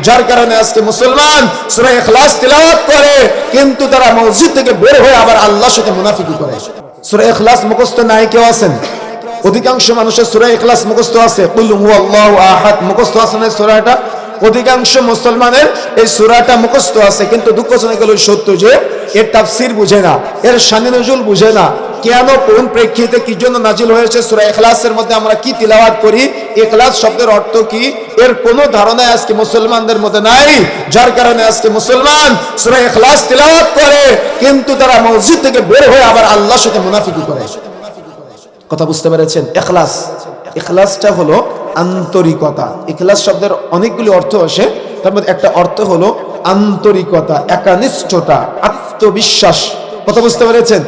যার কারণে আজকে মুসলমান সূরা ইখলাস তিলাওয়াত করে কিন্তু তারা মসজিদ থেকে বের হয়ে আবার আল্লাহর সাথে মুনাফিকি করে। সূরা ইখলাস মুখস্থ নাই কেউ আছেন? অধিকাংশ মানুষের সূরা ইখলাস মুখস্থ আছে, কুল হুয়াল্লাহু আহাদ মুখস্থ আছে না সূরাটা? অধিকাংশ মুসলমানের এই সূরাটা মুখস্থ আছে, কিন্তু দুঃখজনক হলো সত্য যে এর তাফসীর বুঝে না, এর শানে নজুল বুঝে না। কেন, কোন প্রেক্ষিতে, কি জন্য নাজিল হয়েছে, সূরা ইখলাসের মধ্যে আমরা কি তিলাওয়াত করি, ইখলাস শব্দের অর্থ কি, এর কোনো ধারণা আজকে মুসলমানদের মধ্যে নাই। যার কারণে আজকে মুসলমান সূরা ইখলাস তিলাওয়াত করে কিন্তু তারা মসজিদ থেকে বের হয়ে আবার আল্লাহর সাথে মুনাফিকি করে। কথা বুঝতে পেরেছেন? ইখলাস, ইখলাসটা হলো আন্তরিকতা। ইখলাস শব্দের অনেকগুলি অর্থ আসে, তার মধ্যে একটা অর্থ হলো আন্তরিকতা, একনিষ্ঠতা, আত্মবিশ্বাস। কথা বুঝতে পেরেছেন?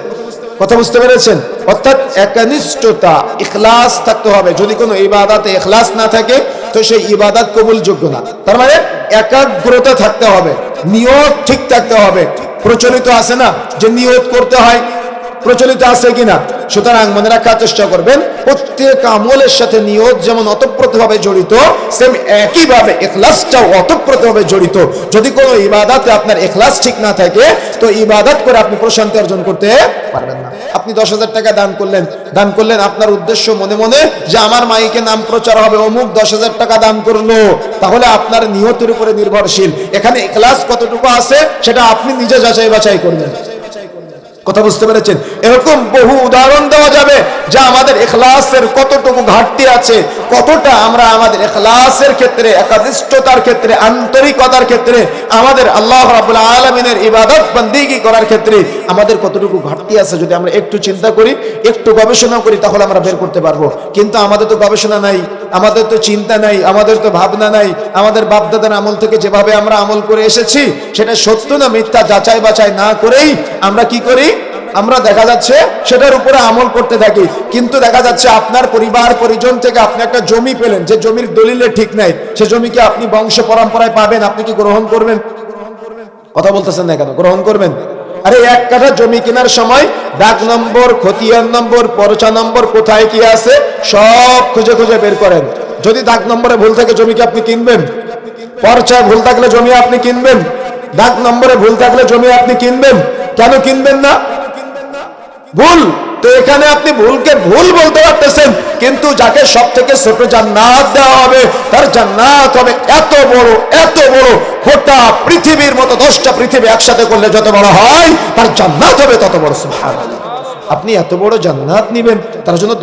কথা বুঝতে পেরেছেন? অর্থাৎ একনিষ্ঠতা, ইখলাস থাকতে হবে। যদি কোনো ইবাদতে ইখলাস না থাকে তো সেই ইবাদত কবুলযোগ্য না। তার মানে একাগ্রতা থাকতে হবে, নিয়ত ঠিক থাকতে হবে। প্রচলিত আছে না যে নিয়ত করতে হয়, প্রচলিত আছে কিনা? সুতরাং মনে রাখার চেষ্টা করবেন, প্রত্যেক আমলের সাথে নিয়ত যেমন ওতপ্রোতভাবে জড়িত, সেম একইভাবে ইখলাসটাও ওতপ্রোতভাবে জড়িত। যদি কোনো ইবাদতে আপনার ইখলাস ঠিক না থাকে তো ইবাদত করে আপনি প্রশান্তি অর্জন করতে পারবেন না। আপনি 10,000 টাকা দান করলেন আপনার উদ্দেশ্য মনে মনে যে আমার মাইকে নাম প্রচার হবে, অমুক 10,000 টাকা দান করলো, তাহলে আপনার নিয়তের উপরে নির্ভরশীল। এখানে ইখলাস কতটুকু আছে সেটা আপনি নিজে যাচাই বাছাই করবেন। কথা বুঝতে পেরেছেন? এরকম বহু উদাহরণ দেওয়া যাবে যে আমাদের ইখলাসের কতটুকু ঘাটতি আছে, কতটা আমরা আমাদের ইখলাসের ক্ষেত্রে, একনিষ্ঠতার ক্ষেত্রে, আন্তরিকতার ক্ষেত্রে, আমাদের আল্লাহ রাব্বুল আলামিনের ইবাদত বন্দেগী করার ক্ষেত্রে আমাদের কতটুকু ঘাটতি আছে। যদি আমরা একটু চিন্তা করি, একটু গবেষণা করি, তাহলে আমরা বের করতে পারবো। কিন্তু আমাদের তো গবেষণা নাই, আমাদের তো চিন্তা নাই, আমাদের তো ভাবনা নাই। আমাদের বাপদাদার আমল থেকে যেভাবে আমরা আমল করে এসেছি সেটা সত্য না মিথ্যা যাচাই বাছাই না করেই আমরা কি করি, আমরা দেখা যাচ্ছে সেটার উপরে আমল করতে থাকি। কিন্তু দেখা যাচ্ছে আপনার পরিবার পরিজন থেকে আপনি একটা জমি পেলেন, যে জমির দলিলে ঠিক নাই, সে জমিকে আপনি বংশ পরম্পরায় পাবেন, আপনি কি গ্রহণ করবেন? কথা বলতেছেন না কেন? গ্রহণ করবেন? আরে 1 কাঠা জমি কেনার সময় দাগ নম্বর, খতিয়ান নম্বর, পরচা নম্বর কোথায় কি আছে সব খুঁজে খুঁজে বের করেন। যদি দাগ নম্বরে ভুল থাকে জমিকে আপনি কিনবেন? পরচায় ভুল থাকলে জমি আপনি কিনবেন? দাগ নম্বরে ভুল থাকলে জমি আপনি কিনবেন? কেন কিনবেন না? ভুল তো এখানে আপনি ভুলকে ভুল বলতে পারতেছেন, কিন্তু যাকে সব থেকে ছোট জান্নাত দেওয়া হবে তার জান্নাত হবে এত বড়, এত বড়, গোটা পৃথিবীর মতো 10টা পৃথিবী একসাথে করলে যত বড় হয় তার জান্নাত হবে তত বড়। সুবহানাল্লাহ। আপনি এত বড় জান্নাত নেবেন, তার জন্য